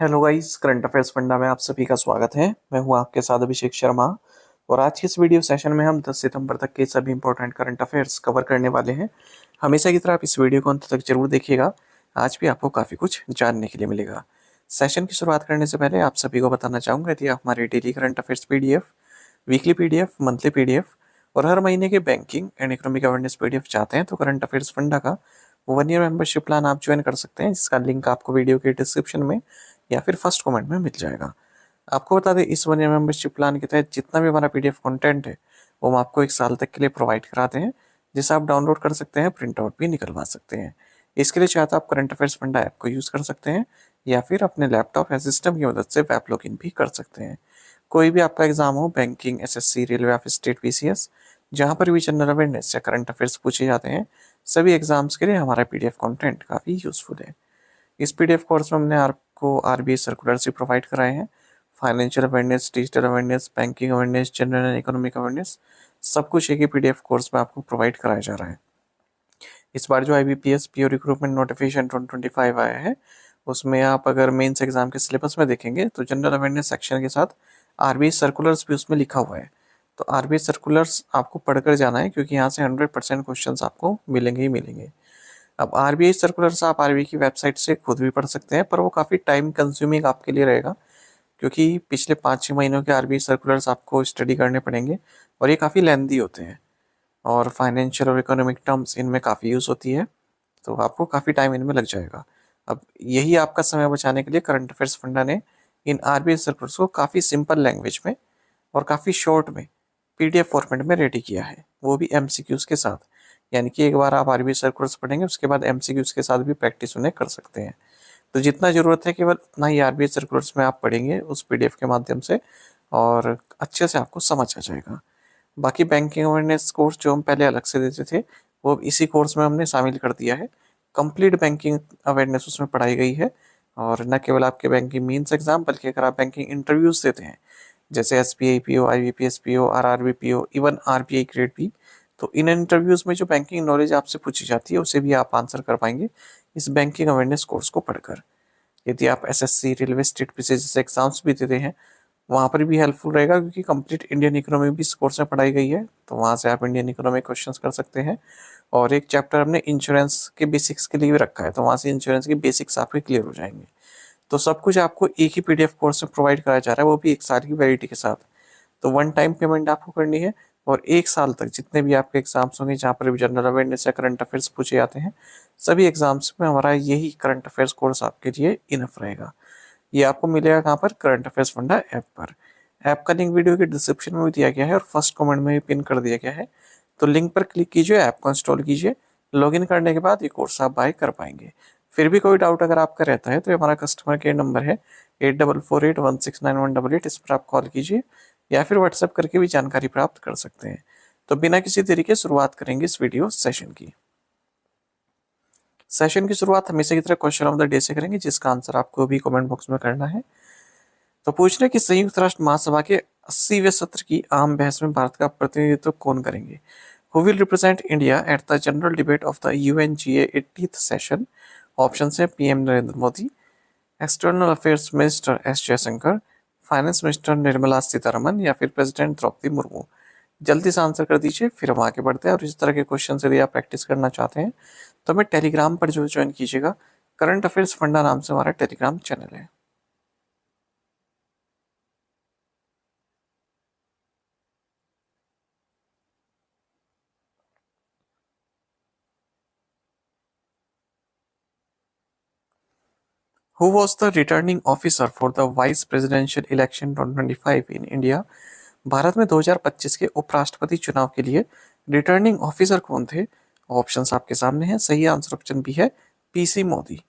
Hello guys, current affairs funda में आप सभी का स्वागत है। मैं हूं आपके साथ अभिषेक शर्मा और आज के इस वीडियो सेशन में हम 10 सितंबर तक के सभी इंपॉर्टेंट करंट अफेयर्स कवर करने वाले हैं। हमेशा की तरह आप इस वीडियो को अंत तक जरूर देखिएगा। आज भी आपको काफ़ी कुछ जानने के लिए मिलेगा। सेशन की शुरुआत करने से पहले आप सभी को बताना चाहूँगा, यदि आप हमारे daily current affairs PDF, weekly PDF, monthly PDF और हर महीने के banking and economic awareness PDF चाहते हैं तो करंट अफेयर्स फंडा का 1 ईयर मेंबरशिप प्लान आप ज्वाइन कर सकते हैं, जिसका लिंक आपको वीडियो के डिस्क्रिप्शन में या फिर फर्स्ट कमेंट में मिल जाएगा। आपको बता दें, इस 1 ईयर मेंबरशिप प्लान के तहत जितना भी हमारा PDF कंटेंट है वो हम आपको 1 साल तक के लिए प्रोवाइड कराते हैं, जिसे आप डाउनलोड कर सकते हैं, प्रिंट आउट भी निकलवा सकते हैं। इसके लिए चाहे तो आप करंट अफेयर्स फंडा ऐप को यूज़ कर सकते हैं या फिर अपने लैपटॉप या सिस्टम की मदद से वेब लॉगिन भी कर सकते हैं। कोई भी आपका एग्जाम हो, बैंकिंग, SSC, रेलवे या फिर स्टेट PCS, जहाँ पर भी जनरल अवेयरनेस या करंट अफेयर्स पूछे जाते हैं, सभी एग्जाम्स के लिए हमारा PDF कंटेंट काफ़ी यूज़फुल है। इस PDF कोर्स में हमने आपको RBI सर्कुलर्स भी प्रोवाइड कराए हैं। Financial awareness, digital awareness, banking awareness, general and economic awareness, सब कुछ एक ही PDF कोर्स में आपको प्रोवाइड कराया जा रहा है। इस बार जो IBPS PO रिक्रूटमेंट नोटिफिकेशन 2025 आया है, उसमें आप अगर मेंस एग्जाम के सिलेबस में देखेंगे तो जनरल अवेयरनेस सेक्शन के साथ RBI सर्कुलर्स भी उसमें लिखा हुआ है। तो RBI सर्कुलर्स आपको पढ़कर जाना है, क्योंकि यहाँ से 100% क्वेश्चन आपको मिलेंगे ही मिलेंगे। अब RBI सर्कुलर्स आप RBI की वेबसाइट से खुद भी पढ़ सकते हैं, पर वो काफ़ी टाइम कंज्यूमिंग आपके लिए रहेगा, क्योंकि पिछले 5-6 महीनों के RBI सर्कुलर्स आपको स्टडी करने पड़ेंगे और ये काफ़ी लेंदी होते हैं और फाइनेंशियल और इकोनॉमिक टर्म्स इनमें काफ़ी यूज़ होती है, तो आपको काफ़ी टाइम इनमें लग जाएगा। अब यही आपका समय बचाने के लिए करंट अफेयर्स फंडा ने इन RBI सर्कुलर्स को काफ़ी सिंपल लैंग्वेज में और काफ़ी शॉर्ट में PDF फॉर्मेट में रेडी किया है, वो भी MCQs के साथ। यानी कि एक बार आप RBI सर्कुलर्स पढ़ेंगे, उसके बाद MCQs के साथ भी प्रैक्टिस उन्हें कर सकते हैं। तो जितना ज़रूरत है केवल उतना ही RBI सर्कुलर्स में आप पढ़ेंगे उस PDF के माध्यम से, और अच्छे से आपको समझ आ जाएगा। बाकी बैंकिंग अवेयरनेस कोर्स जो हम पहले अलग से देते थे, वो इसी कोर्स में हमने शामिल कर दिया है। कंप्लीट बैंकिंग अवेयरनेस उसमें पढ़ाई गई है, और न केवल आपके बैंकिंग मीन्स एग्जाम, बल्कि अगर आप बैंकिंग इंटरव्यूज़ देते हैं, जैसे SBI PO, IBPS PO, RRB PO, even RBI grade भी, तो इन इंटरव्यूज़ में जो बैंकिंग नॉलेज आपसे पूछी जाती है उसे भी आप आंसर कर पाएंगे इस बैंकिंग अवेयरनेस कोर्स को पढ़कर। यदि आप SSC, रेलवे, स्टेट PCS जैसे एग्जाम्स भी देते हैं, वहाँ पर भी हेल्पफुल रहेगा, क्योंकि कंप्लीट इंडियन इकोनॉमी भी इस कोर्स में पढ़ाई गई है, तो वहाँ से आप इंडियन इकोनॉमी क्वेश्चंस कर सकते हैं। और एक चैप्टर हमने इंश्योरेंस के बेसिक्स के लिए भी रखा है, तो वहाँ से इंश्योरेंस के बेसिक्स आपके क्लियर हो जाएंगे। तो सब कुछ आपको एक ही PDF कोर्स में प्रोवाइड कराया जा रहा है, वो भी 1 साल की वैलिडिटी के साथ। तो वन टाइम पेमेंट आपको करनी है, और 1 साल तक जितने भी आपके एग्जाम्स होंगे जहाँ पर भी जनरल अवेयरनेस या करंट अफेयर्स पूछे जाते हैं, सभी एग्जाम्स में हमारा यही करंट अफेयर्स कोर्स आपके लिए इनफ रहेगा। ये आपको मिलेगा कहाँ पर? करंट अफेयर्स फंडा ऐप पर। ऐप का लिंक वीडियो के डिस्क्रिप्शन में भी दिया गया है और फर्स्ट कमेंट में भी पिन कर दिया गया है। तो लिंक पर क्लिक कीजिए, ऐप को इंस्टॉल कीजिए। लॉगिन करने के बाद ये कोर्स आप बाय कर पाएंगे। फिर भी कोई डाउट अगर आपका रहता है तो हमारा कस्टमर केयर नंबर है 8448169188। इस पर आप कॉल कीजिए या फिर व्हाट्सएप करके भी जानकारी प्राप्त कर सकते हैं। तो बिना किसी देरी के शुरुआत करेंगे इस वीडियो सेशन की। सेशन की शुरुआत हमेशा की तरह क्वेश्चन ऑफ द डे से करेंगे, जिसका आंसर आपको भी कमेंट बॉक्स में करना है। तो पूछ रहे कि संयुक्त राष्ट्र महासभा के 80वें सत्र की आम बहस में भारत का प्रतिनिधित्व कौन करेंगे? Who will represent India at the general debate of the UNGA 80th session? Option है PM Narendra Modi, external affairs minister S Jaishankar, finance minister Nirmala Sitharaman, या फिर प्रेसिडेंट द्रौपदी मुर्मू। जल्दी से आंसर कर दीजिए, फिर हम आगे बढ़ते हैं। और इस तरह के क्वेश्चन यदि आप प्रैक्टिस करना चाहते हैं तो हमें टेलीग्राम पर जो ज्वाइन कीजिएगा। करंट अफेयर्स फंडा नाम से हमारा टेलीग्राम चैनल है। Who was the returning officer for the vice presidential election 2025 in India? Bharat में 2025 के उपराष्ट्रपति चुनाव के लिए रिटर्निंग ऑफिसर कौन थे? ऑप्शंस आपके सामने हैं। सही आंसर ऑप्शन बी है, PC Modi.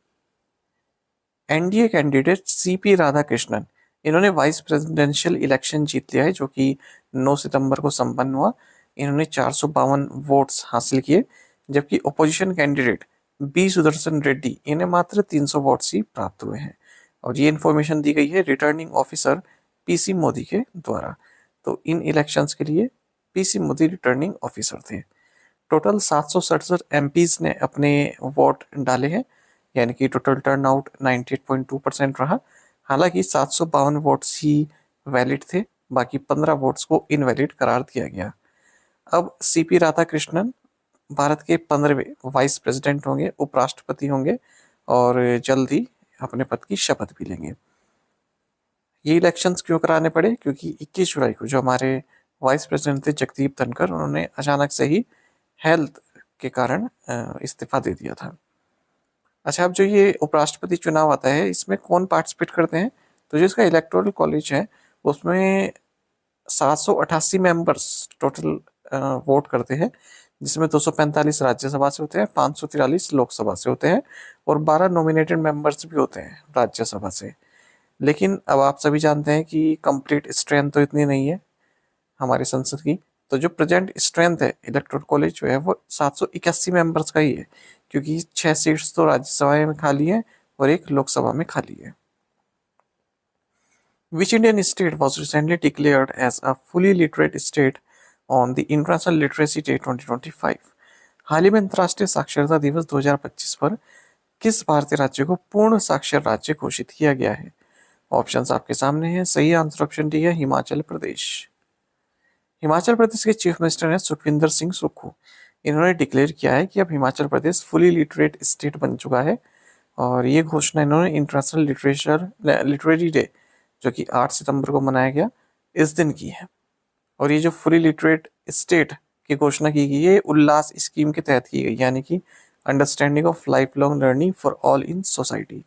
NDA candidate CP Radhakrishnan, इन्होंने वाइस प्रेसिडेंशियल इलेक्शन जीत लिया है, जो कि 9 सितंबर को संपन्न हुआ। इन्होंने 452 वोट्स हासिल किए, जबकि opposition candidate B Sudarshan Reddy, इन्हें मात्र 300 वोट्स ही प्राप्त हुए हैं। और ये इन्फॉर्मेशन दी गई है रिटर्निंग ऑफिसर PC मोदी के द्वारा। तो इन इलेक्शंस के लिए PC मोदी रिटर्निंग ऑफिसर थे। टोटल 767 MPs ने अपने वोट डाले हैं, यानी कि टोटल टर्नआउट 98.2% रहा। हालांकि 752 वोट्स ही वैलिड थे, बाकी 15 वोट्स को इनवैलिड करार दिया गया। अब सीपी राधाकृष्णन भारत के 15वें वाइस प्रेसिडेंट होंगे, उपराष्ट्रपति होंगे और जल्द ही अपने पद की शपथ भी लेंगे। ये इलेक्शंस क्यों कराने पड़े? क्योंकि 21 जुलाई को जो हमारे वाइस प्रेसिडेंट थे जगदीप धनखड़, उन्होंने अचानक से ही हेल्थ के कारण इस्तीफा दे दिया था। अच्छा, अब जो ये उपराष्ट्रपति चुनाव आता है, इसमें कौन पार्टिसिपेट करते हैं? तो जो इसका इलेक्टोरल कॉलेज है, उसमें 788 मेंबर्स टोटल वोट करते हैं, जिसमें 245 राज्यसभा से होते हैं, 543 लोकसभा से होते हैं और 12 नॉमिनेटेड मेंबर्स भी होते हैं राज्यसभा से। लेकिन अब आप सभी जानते हैं कि कंप्लीट स्ट्रेंथ तो इतनी नहीं है हमारी संसद की। तो जो प्रेजेंट स्ट्रेंथ है इलेक्टोरल कॉलेज जो है वो 781 मेंबर्स का ही है, क्योंकि 6 सीट्स तो राज्यसभा में खाली है और 1 लोकसभा में खाली है। Which Indian state was recently declared as a fully literate state on the International Literacy Day 2025? हाल ही में अंतर्राष्ट्रीय साक्षरता दिवस 2025 पर किस भारतीय राज्य को पूर्ण साक्षर राज्य घोषित किया गया है? ऑप्शंस आपके सामने हैं। सही आंसर ऑप्शन डी है हिमाचल प्रदेश। हिमाचल प्रदेश के चीफ मिनिस्टर हैं सुखविंदर सिंह सुक्खू। इन्होंने डिक्लेयर किया है कि अब Himachal Pradesh fully literate state बन चुका है और ये घोषणा इन्होंने इंटरनेशनल लिटरेरी डे जो कि 8 सितंबर को मनाया गया इस दिन की है। और ये जो फुली लिटरेट स्टेट की घोषणा की गई है उल्लास स्कीम के तहत की गई, यानी कि understanding of life long learning for all in society.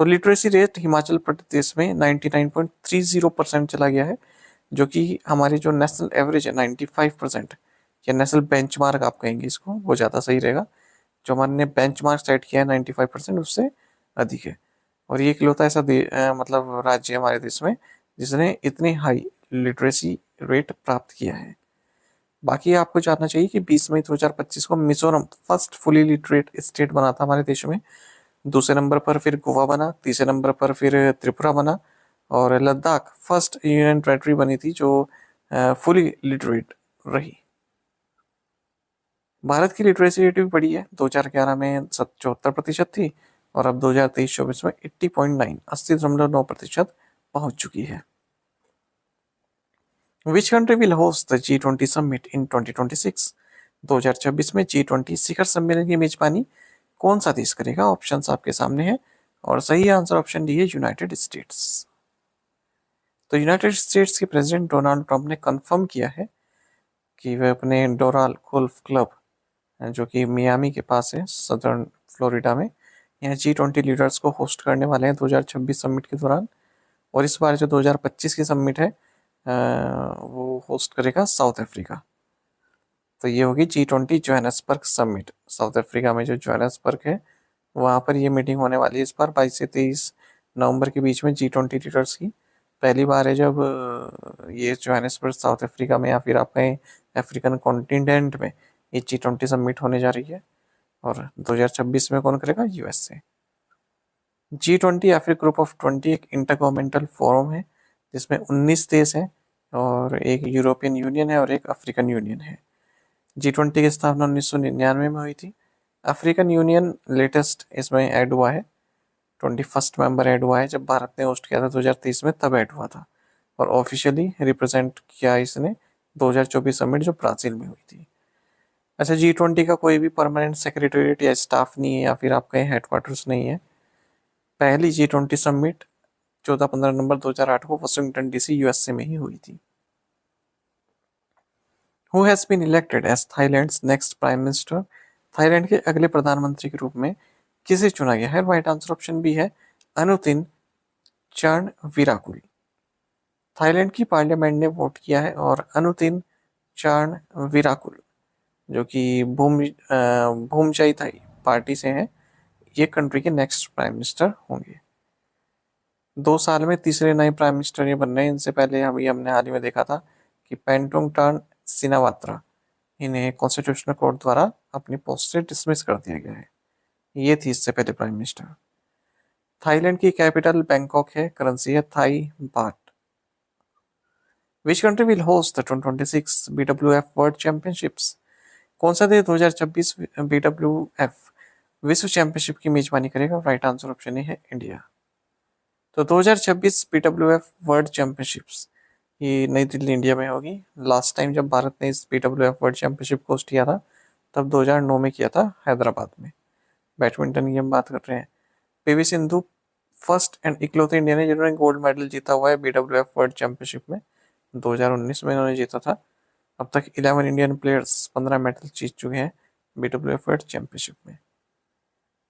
तो लिटरेसी रेट हिमाचल प्रदेश में 99.30% चला गया है, जो कि हमारी जो नेशनल एवरेज है 95% या नेशनल बेंचमार्क आप कहेंगे इसको, वो ज़्यादा सही रहेगा। जो हमारे ने बेंचमार्क सेट किया है 95% उससे अधिक है। और ये इकलौता ऐसा मतलब राज्य है हमारे देश में जिसने इतनी हाई लिटरेसी रेट प्राप्त किया है। बाकी आपको जानना चाहिए कि 20 मई 2025 को Mizoram first fully literate state बना था हमारे देश में। दूसरे नंबर पर फिर गोवा बना, तीसरे नंबर पर फिर त्रिपुरा बना और लद्दाख फर्स्ट यूनियन टेरेटरी बनी थी जो फुली लिटरेट रही। भारत की लिटरेसी रेट भी बढ़ी है। 2011 में 74% थी और अब 2023-24 में 80.9% पहुंच चुकी है। Which country will host the G20 summit in 2026? 2026 में G20 शिखर सम्मेलन की मेजबानी कौन सा देश करेगा? ऑप्शंस आपके सामने हैं और सही आंसर ऑप्शन डी है यूनाइटेड स्टेट्स। तो यूनाइटेड स्टेट्स के प्रेसिडेंट डोनाल्ड ट्रंप ने कंफर्म किया है कि वह अपने डोराल गोल्फ क्लब जो कि मियामी के पास है सदर्न फ्लोरिडा में, यहाँ G20 लीडर्स को होस्ट करने वाले हैं 2026 समिट के दौरान। और इस बार जो 2025 की समिट है वो होस्ट करेगा साउथ अफ्रीका। तो ये होगी G20 Johannesburg summit. South Africa में जो जोहानिसबर्ग है वहाँ पर ये मीटिंग होने वाली है इस बार 22 से 23 नवंबर के बीच में G20 लीडर्स की। पहली बार है जब ये जोहानिसबर्ग साउथ अफ्रीका में या फिर आप कहें अफ्रीकन कॉन्टिनेंट में ये G20 समिट होने जा रही है। और 2026 में कौन करेगा? यूएसए। G20 या फिर ग्रुप ऑफ 20 एक इंटरगवर्नमेंटल फोरम है जिसमें 19 देश हैं और एक यूरोपियन यूनियन है और एक अफ्रीकन यूनियन है। G20 की स्थापना 1999 में हुई थी। अफ्रीकन यूनियन लेटेस्ट इसमें ऐड हुआ है, 21st मेंबर ऐड हुआ है। जब भारत ने होस्ट किया था 2023 में तब ऐड हुआ था और ऑफिशियली रिप्रेजेंट किया इसने 2024 समिट जो ब्राज़ील में हुई थी। अच्छा, G20 का कोई भी परमानेंट सेक्रेटेरिएट या स्टाफ नहीं है या फिर आप कहें हेडक्वार्टर्स नहीं है। पहली G20 समिट 14-15 नवंबर 2008 को वाशिंगटन डीसी यूएसए में ही हुई थी। Who has been elected as Thailand's next prime minister? Thailand के अगले प्रधानमंत्री के रूप में किसे चुना गया है? राइट आंसर ऑप्शन बी है अनुतिन चार्नविराकुल। थाईलैंड की पार्लियामेंट ने वोट किया है और अनुतिन चार्नविराकुल जो कि भूमचाई थाई पार्टी से हैं, ये कंट्री के नेक्स्ट प्राइम मिनिस्टर होंगे। 2 साल में तीसरे नए प्राइम मिनिस्टर ये बन रहे हैं। इनसे पहले हमने हाल ही में देखा था कि पेंटोंगटान सिनावात्रा, इन्हें कॉन्स्टिट्यूशनल कोर्ट द्वारा अपनी पोस्ट से डिसमिस कर दिया गया है। ये थी इससे पहले प्राइम मिनिस्टर। थाईलैंड की कैपिटल बैंकॉक है, करेंसी है Thai baht. Which country will host the 2026 BWF world championships? कौन सा देश 2026 BWF विश्व चैंपियनशिप की मेजबानी करेगा? राइट आंसर ऑप्शन है इंडिया। तो 2026 पीडब्ल्यूएफ वर्ल्ड चैंपियनशिप्स ये नई दिल्ली इंडिया में होगी। लास्ट टाइम जब भारत ने इस पीडब्ल्यूएफ वर्ल्ड चैंपियनशिप को होस्ट किया था तब 2009 में किया था हैदराबाद में। बैडमिंटन की हम बात कर रहे हैं। पीवी सिंधु फर्स्ट एंड इकलौते इंडियन है जिन्होंने गोल्ड मेडल जीता हुआ है बीडब्ल्यूएफ वर्ल्ड चैंपियनशिप में। 2019 में इन्होंने जीता था। अब तक 11 इंडियन प्लेयर्स 15 मेडल जीत चुके हैं बीडब्ल्यूएफ वर्ल्ड चैंपियनशिप में।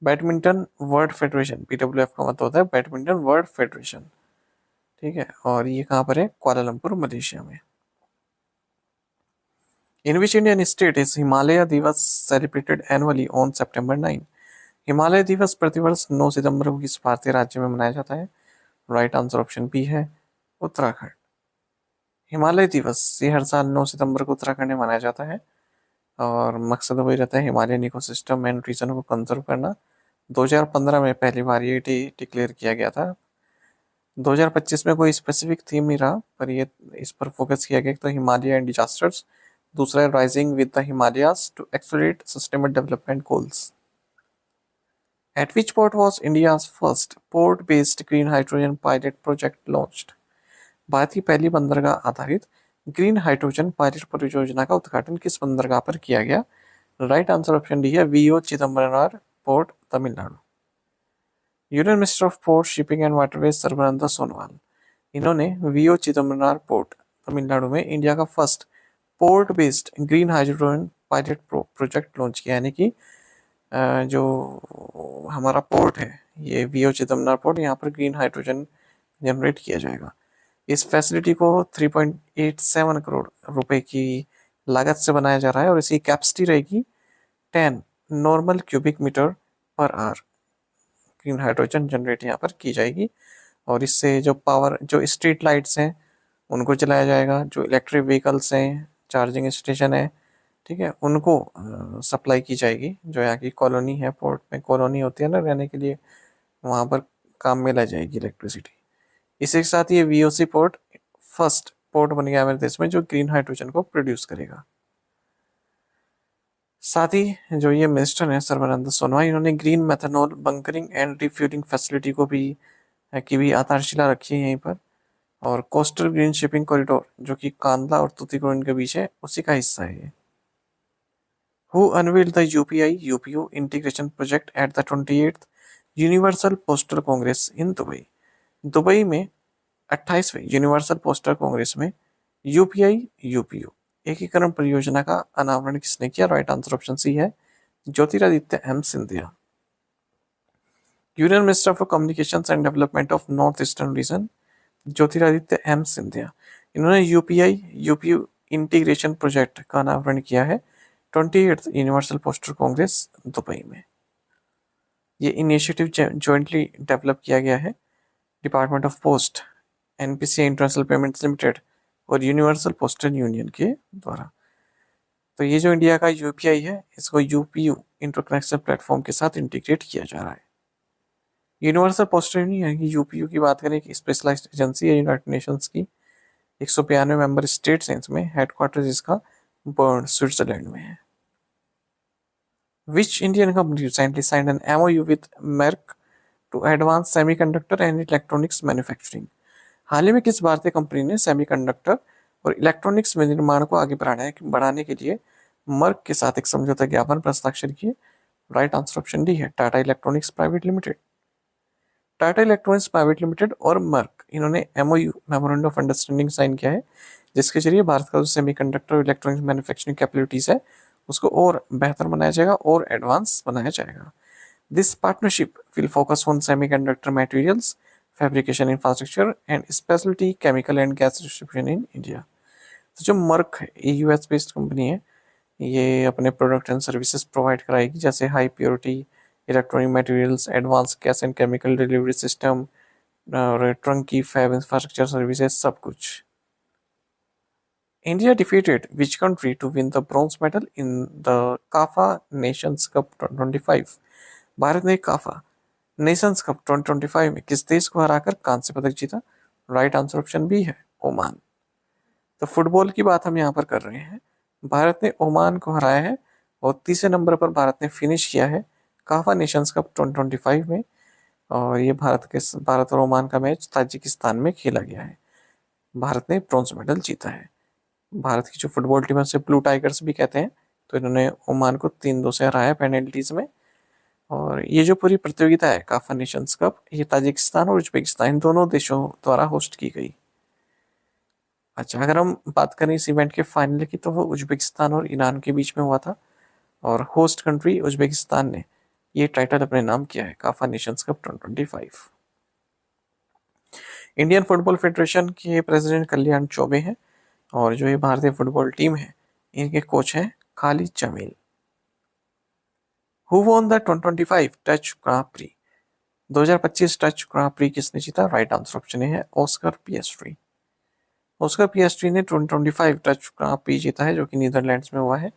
बैडमिंटन वर्ल्ड फेडरेशन, बीडब्ल्यूएफ का मतलब होता है बैडमिंटन वर्ल्ड फेडरेशन, ठीक है। और ये कहाँ पर है? कुआलालंपुर, मलेशिया में। In which Indian state is Himalaya Diwas celebrated annually on September 9? Himalaya Diwas प्रतिवर्ष 9 सितंबर को किस भारतीय राज्य में मनाया जाता है? राइट आंसर ऑप्शन बी है उत्तराखंड। हिमालय दिवस ये हर साल 9 सितंबर को उत्तराखंड में मनाया जाता है और मकसद वही रहता है हिमालयन इकोसिस्टम एंड रीजन को कंजर्व करना। 2015 में पहली बार ये डिक्लेयर किया गया था। 2025 में कोई स्पेसिफिक थीम नहीं रहा पर ये इस पर फोकस किया गया। तो हिमालय एंड डिजास्टर्स, दूसरा है rising with the Himalayas to accelerate sustainable development goals. At which port was India's first port-based green hydrogen pilot project launched? Bharat की पहली बंदरगाह आधारित ग्रीन हाइड्रोजन पायलट परियोजना का उद्घाटन किस बंदरगाह पर किया गया? राइट आंसर ऑप्शन डी है VO Chidambaram port, Tamil Nadu. Union minister of port shipping and waterways Sarbananda Sonowal, इन्होंने वीओ चिदम्बरम पोर्ट तमिलनाडु में इंडिया का first port based green hydrogen pilot project launch किया। यानी कि जो हमारा पोर्ट है ये वीओ चिदम्बरम पोर्ट, यहाँ पर ग्रीन हाइड्रोजन जनरेट किया जाएगा। इस फैसिलिटी को 3.87 करोड़ रुपए की लागत से बनाया जा रहा है और इसकी कैपेसिटी रहेगी 10 normal cubic metre per hour green hydrogen generate यहाँ पर की जाएगी। और इससे जो पावर, जो स्ट्रीट लाइट्स हैं उनको चलाया जाएगा, जो इलेक्ट्रिक व्हीकल्स हैं, चार्जिंग स्टेशन है, ठीक है, उनको सप्लाई की जाएगी। जो यहाँ की कॉलोनी है, पोर्ट में कॉलोनी होती है ना रहने के लिए, वहाँ पर काम में लाई जाएगी इलेक्ट्रिसिटी। इसी के साथ ये वीओसी पोर्ट फर्स्ट पोर्ट बन गया हमारे देश में जो ग्रीन हाइड्रोजन को प्रोड्यूस करेगा। साथ ही जो ये मिनिस्टर हैं सर्बानंद सोनोवाल, इन्होंने green methanol bunkering and refuelling facility को भी की भी आधारशिला रखी है यहीं पर। और कोस्टल ग्रीन शिपिंग कॉरिडोर जो कि कांदला और तूतीकोरिन के बीच है उसी का हिस्सा है ये। Who unveiled the UPI-UPO integration project at the 28th universal postal congress in Dubai? Dubai में 28वें यूनिवर्सल पोस्टल कांग्रेस में UPI-UPO एकीकरण परियोजना का अनावरण किसने किया? राइट आंसर ऑप्शन सी है Jyotiraditya M Scindia. Union minister for communications and development of north eastern region Jyotiraditya M Scindia, इन्होंने UPI-UPO इंटीग्रेशन प्रोजेक्ट का अनावरण किया है 28th universal postal congress Dubai में। ये इनिशिएटिव जॉइंटली डेवलप किया गया है department of post, NPCI international payments limited और यूनिवर्सल पोस्टल यूनियन के द्वारा। तो ये जो इंडिया का UPI है इसको UPU इंटरकनेक्शन प्लेटफॉर्म के साथ इंटीग्रेट किया जा रहा है। यूनिवर्सल पोस्टल यूनियन की UPU की बात करें, एक स्पेशलाइज्ड एजेंसी है यूनाइटेड नेशंस की। 192 मेंबर स्टेट्स हैं इसमें, हेडक्वार्टर इसका बर्न स्विट्जरलैंड में है। Which Indian company recently signed an MOU with Merck to advance semiconductor and electronics manufacturing? हाल ही में किस भारतीय कंपनी ने सेमीकंडक्टर और इलेक्ट्रॉनिक्स में निर्माण को आगे बढ़ाने के लिए मर्क के साथ एक समझौता ज्ञापन पर हस्ताक्षर किए? राइट आंसर ऑप्शन डी है Tata Electronics Private Limited. Tata Electronics Private Limited और मर्क इन्होंने MOU memorandum of understanding sign किया है जिसके जरिए भारत का जो सेमीकंडक्टर और इलेक्ट्रॉनिक्स मैन्युफैक्चरिंग कैपेबिलिटीज है उसको और बेहतर बनाया जाएगा और एडवांस बनाया जाएगा। This partnership will focus on semiconductor materials, fabrication infrastructure and speciality chemical and gas distribution in India. तो जो मर्क है ये US बेस्ड कंपनी है, ये अपने प्रोडक्ट एंड सर्विसेज प्रोवाइड कराएगी जैसे high purity electronic materials, advance gas and chemical delivery system और ट्रंकी फैब इंफ्रास्ट्रक्चर सर्विसेज, सब कुछ। India defeated which country to win the bronze medal in the CAFA Nations Cup 2025? Bharat ने Kafa Nations Cup 2025 में किस देश को हराकर कांस्य पदक जीता? राइट आंसर ऑप्शन बी है ओमान। तो फुटबॉल की बात हम यहाँ पर कर रहे हैं। भारत ने ओमान को हराया है और तीसरे नंबर पर भारत ने फिनिश किया है काफा नेशंस कप 2025 में। और ये भारत और ओमान का मैच ताजिकिस्तान में खेला गया है। भारत ने ब्रॉन्ज मेडल जीता है। भारत की जो फुटबॉल टीम है उसे ब्लू टाइगर्स भी कहते हैं। तो इन्होंने ओमान को 3-2 से हराया पेनल्टीज में। और ये जो पूरी प्रतियोगिता है काफा नेशंस कप, ये ताजिकिस्तान और उज्बेकिस्तान इन दोनों देशों द्वारा होस्ट की गई। अच्छा, अगर हम बात करें इस इवेंट के फाइनल की, तो वो उज्बेकिस्तान और ईरान के बीच में हुआ था। और होस्ट कंट्री उज्बेकिस्तान ने ये टाइटल अपने नाम किया है, CAFA Nations Cup 2025। Indian Football Federation के प्रेसिडेंट कल्याण चौबे हैं। और जो ये भारतीय फुटबॉल टीम है, इनके कोच हैं Khalid Jamil. Who won the 2025 Dutch Grand? 2025 Dutch Grand किसने जीता? राइट आंसर ऑप्शन है ऑस्कर पिएस्ट्री। ऑस्कर पिएस्ट्री ने 2025 डच ग्रां प्री जीता है, जो कि नीदरलैंड्स में हुआ है।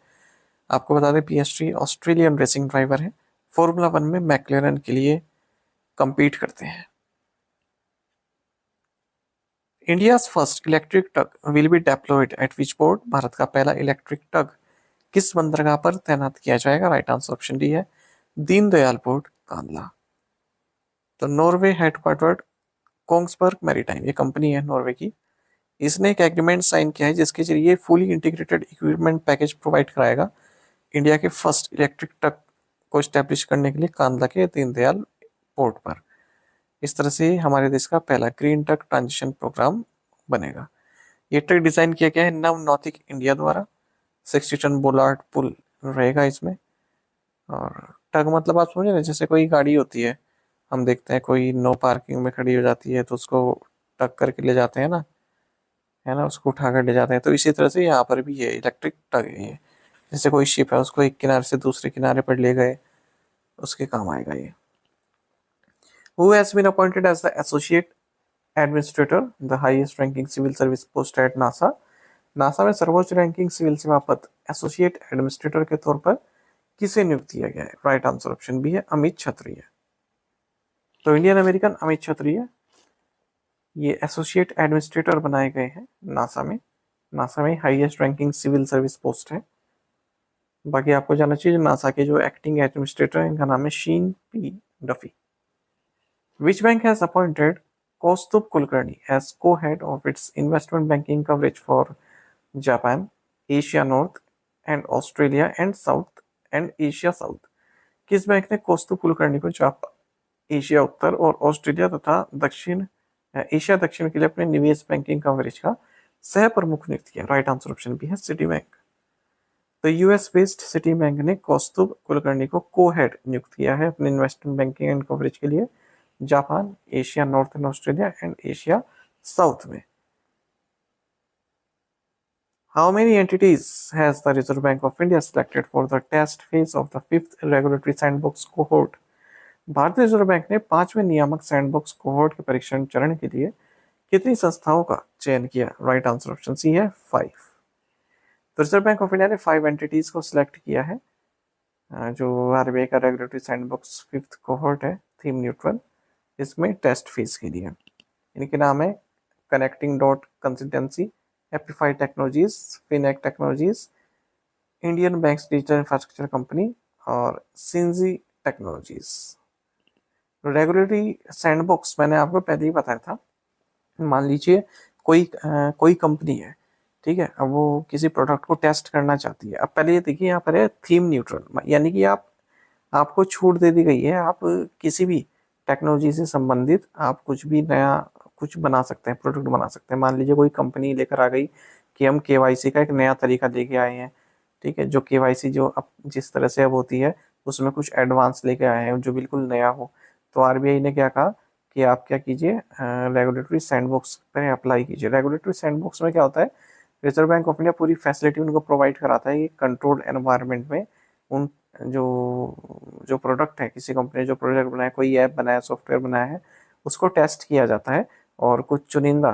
आपको बता दें, पिएस्ट्री ऑस्ट्रेलियन रेसिंग ड्राइवर है। फॉर्मूला 1 में मैक्लेरन के लिए compete करते हैं। India's first electric tug will be deployed eight which port? Bharat का पहला इलेक्ट्रिक टग किस बंदरगाह पर तैनात किया जाएगा? राइट आंसर ऑप्शन डी है दीनदयाल पोर्ट, कांडला। तो नॉर्वे हेडक्वार्टर्ड कोंग्सबर्ग मैरीटाइम, ये कंपनी है नॉर्वे की। इसने एक एग्रीमेंट साइन किया है जिसके जरिए fully integrated equipment package provide कराएगा इंडिया के फर्स्ट इलेक्ट्रिक टग को स्टैब्लिश करने के लिए कांडला के दीनदयाल पोर्ट पर। इस तरह से हमारे देश का पहला ग्रीन टग ट्रांजिशन प्रोग्राम बनेगा। ये ट्रक डिजाइन किया गया है नव नॉर्थिक इंडिया द्वारा। 60 टन बोलार्ड पुल रहेगा इसमें। और टग मतलब आप समझे ना, जैसे कोई गाड़ी होती है, हम देखते हैं कोई नो पार्किंग में खड़ी हो जाती है तो उसको टग करके ले जाते हैं ना, है ना, उसको उठा कर ले जाते हैं। तो इसी तरह से यहाँ पर भी ये इलेक्ट्रिक टग है ये। जैसे कोई शिप है, उसको एक किनारे से दूसरे किनारे पर ले गए, उसके काम आएगा ये। Who has been appointed as the associate administrator, the highest ranking civil service post at NASA? NASA में सर्वोच्च रैंकिंग सिविल सेवा पद एसोसिएट एडमिनिस्ट्रेटर के तौर पर किसे नियुक्त किया गया है? राइट आंसर ऑप्शन बी है अमित क्षत्रिय। तो इंडियन अमेरिकन अमित क्षत्रिय ये एसोसिएट एडमिनिस्ट्रेटर बनाए गए हैं नासा में। नासा में highest ranking civil service post है। बाकी आपको जानना चाहिए, नासा के जो एक्टिंग एडमिनिस्ट्रेटर हैं इनका नाम है Sean P Duffy. Which bank has appointed Kaustubh Kulkarni as co-head of its investment banking coverage for Japan, Asia North and Australia and South and Asia South? किस बैंक ने कौस्तुभ कुलकर्णी को Asia उत्तर और Australia तथा दक्षिण एशिया दक्षिण के लिए अपने निवेश बैंकिंग कवरेज का सह प्रमुख नियुक्त किया? राइट आंसर ऑप्शन बी है सिटी बैंक। तो यूएस बेस्ड सिटी बैंक ने कौस्तुभ कुलकर्णी को को हेड नियुक्त किया है अपने इन्वेस्टमेंट बैंकिंग एंड कवरेज के लिए Japan, Asia north and Australia and Asia south में। How many entities has the Reserve Bank of India selected for the test phase of the 5th regulatory sandbox cohort? भारतीय reserve bank ने 5वें नियामक sandbox cohort के परीक्षण चरण के लिए कितनी संस्थाओं का चयन किया? राइट आंसर ऑप्शन सी है 5। तो रिजर्व बैंक ऑफ इंडिया ने 5 एंटिटीज को सिलेक्ट किया है। जो आरबीआई का रेगुलेटरी सैंडबॉक्स 5th कोहोर्ट है थीम न्यूट्रल, इसमें टेस्ट फेज के लिए। इनके नाम है connecting dot consultancy, applified technologies, फिनेक technologies, Indian banks digital infrastructure company और सिंजी टेक्नोलॉजीज। रेगुलेटरी सैंडबॉक्स मैंने आपको पहले ही बताया था। मान लीजिए कोई कंपनी है, ठीक है, अब वो किसी प्रोडक्ट को टेस्ट करना चाहती है। अब पहले ये देखिए, यहाँ पर है थीम न्यूट्रल, यानी कि आपको छूट दे दी गई है, आप किसी भी टेक्नोलॉजी से संबंधित आप कुछ भी नया कुछ बना सकते हैं, प्रोडक्ट बना सकते हैं। मान लीजिए कोई कंपनी लेकर आ गई कि हम केवाईसी का एक नया तरीका लेके आए हैं, ठीक है, जो केवाईसी जो अब जिस तरह से अब होती है उसमें कुछ एडवांस लेके आए हैं जो बिल्कुल नया हो। तो आरबीआई ने क्या कहा कि आप क्या कीजिए, रेगुलेटरी सैंडबॉक्स पर अप्लाई कीजिए। रेगुलेटरी सैंडबॉक्स में क्या होता है, रिजर्व बैंक ऑफ इंडिया पूरी फैसिलिटी उनको प्रोवाइड कराता है कि कंट्रोल्ड एनवायरनमेंट में उन जो प्रोडक्ट है, किसी कंपनी ने जो प्रोडक्ट बनाया, कोई ऐप बनाया, सॉफ्टवेयर बनाया है, उसको टेस्ट किया जाता है और कुछ चुनिंदा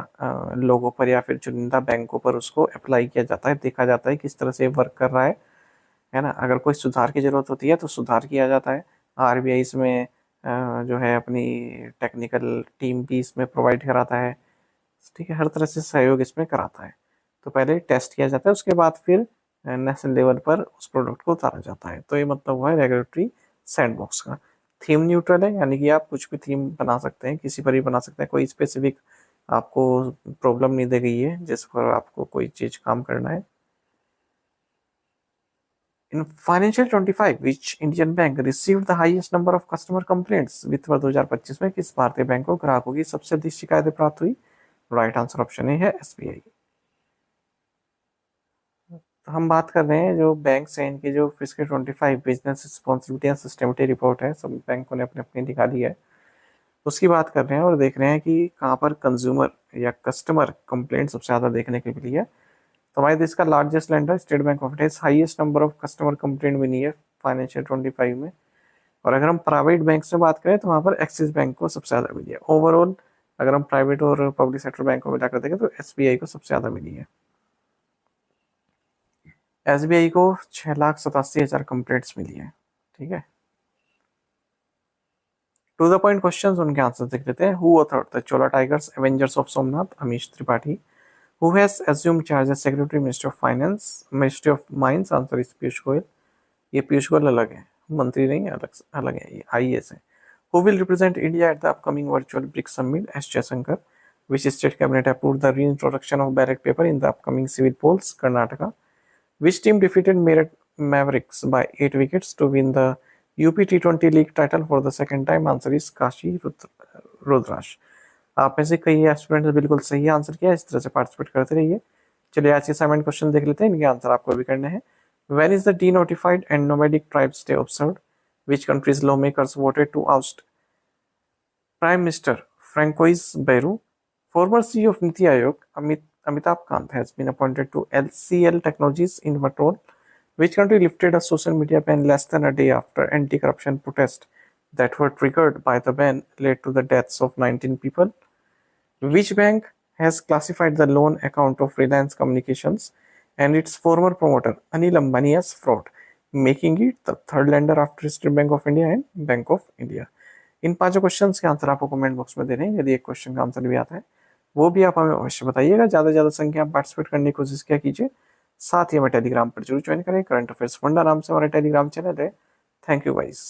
लोगों पर या फिर चुनिंदा बैंकों पर उसको अप्लाई किया जाता है। देखा जाता है किस तरह से वर्क कर रहा है ना। अगर कोई सुधार की जरूरत होती है तो सुधार किया जाता है। आरबीआई इसमें जो है अपनी टेक्निकल टीम भी इसमें प्रोवाइड कराता है, ठीक है, हर तरह से सहयोग इसमें कराता है। तो पहले टेस्ट किया जाता है, उसके बाद फिर नेशनल लेवल पर उस प्रोडक्ट को उतारा जाता है। तो ये मतलब हुआ है रेगुलेटरी सैंडबॉक्स का। थीम न्यूट्रल है, यानी कि आप कुछ भी थीम बना सकते हैं, किसी पर भी बना सकते हैं, कोई स्पेसिफिक आपको प्रॉब्लम नहीं दी गई है जिस पर आपको कोई चीज काम करना है। In financial 25, which Indian bank received the highest number of customer complaints? वित्त वर्ष 2025 में किस भारतीय बैंक को ग्राहकों की सबसे अधिक शिकायतें प्राप्त हुई? राइट आंसर ऑप्शन ए है एसबीआई। तो हम बात कर रहे हैं जो बैंक से इनकी जो fiscal 25 business responsibility and systematic report है, सब बैंकों ने अपने अपने निकाली है, उसकी बात कर रहे हैं और देख रहे हैं कि कहाँ पर कंज्यूमर या कस्टमर कंप्लेंट सबसे ज़्यादा देखने के लिए है। तो हमारे देश का largest lender State Bank of India highest number of customer complaint मिली है फाइनेंशियल 25 में। और अगर हम प्राइवेट बैंक से बात करें तो वहाँ पर एक्सिस बैंक को सबसे ज़्यादा मिली है। ओवरऑल अगर हम प्राइवेट और पब्लिक सेक्टर बैंक को मिलाकर देखें तो एसबीआई को सबसे ज़्यादा मिली है। एसबीआई को 6,87,000 कंप्लेंट्स मिली है। ठीक है, टू द पॉइंट क्वेश्चंस, उनके आंसर देख लेते हैं। Who authored the Chola tigers Avengers of Somnath? Amish Tripathi. Who has assumed charge as Secretary Minister of Finance, Ministry of Mines? Answer इस पीयूष गोयल। ये पीयूष गोयल अलग है, मंत्री नहीं है, अलग अलग है, ये आईएएस है। Who will represent India at the upcoming virtual BRICS summit? S. Jaishankar. Which state cabinet approved the reintroduction of ballot paper in the upcoming civil polls? Karnataka. Which team defeated Meerut Mavericks by 8 wickets to win the UP T20 League title for the second time? Answer इस काशी रुद्राश। आप में से कई aspirant ने बिल्कुल सही answer किया, इस तरह से पार्टिसिपेट करते रहिए। चलिए आज के असाइनमेंट क्वेश्चन देख लेते हैं, इनके आंसर आपको भी करने हैं। When is the denotified and nomadic tribes day observed? Which country's lawmakers voted to oust prime minister Francois Bayrou? Former CEO of Niti Aayog Amitabh Kant has been appointed to LCL Technologies in what role? Which country lifted a social media ban less than a day after anti-corruption protests that were triggered by the ban led to the deaths of 19 people? Which bank has classified the loan account of Reliance Communications and its former promoter Anil Ambani as fraud, making it the third lender after State Bank of India and Bank of India? इन पांचों questions के answer आपको comment box में दे रहे हैं। यदि एक question का answer भी आता है वो भी आप हमें अवश्य बताइएगा। ज़्यादा से ज़्यादा संख्या में पार्टिसिपेट करने की कोशिश क्या कीजिए। साथ ही हमें टेलीग्राम पर जरूर ज्वाइन करें। करंट अफेयर्स फंडा नाम से हमारा टेलीग्राम चैनल है। Thank you guys.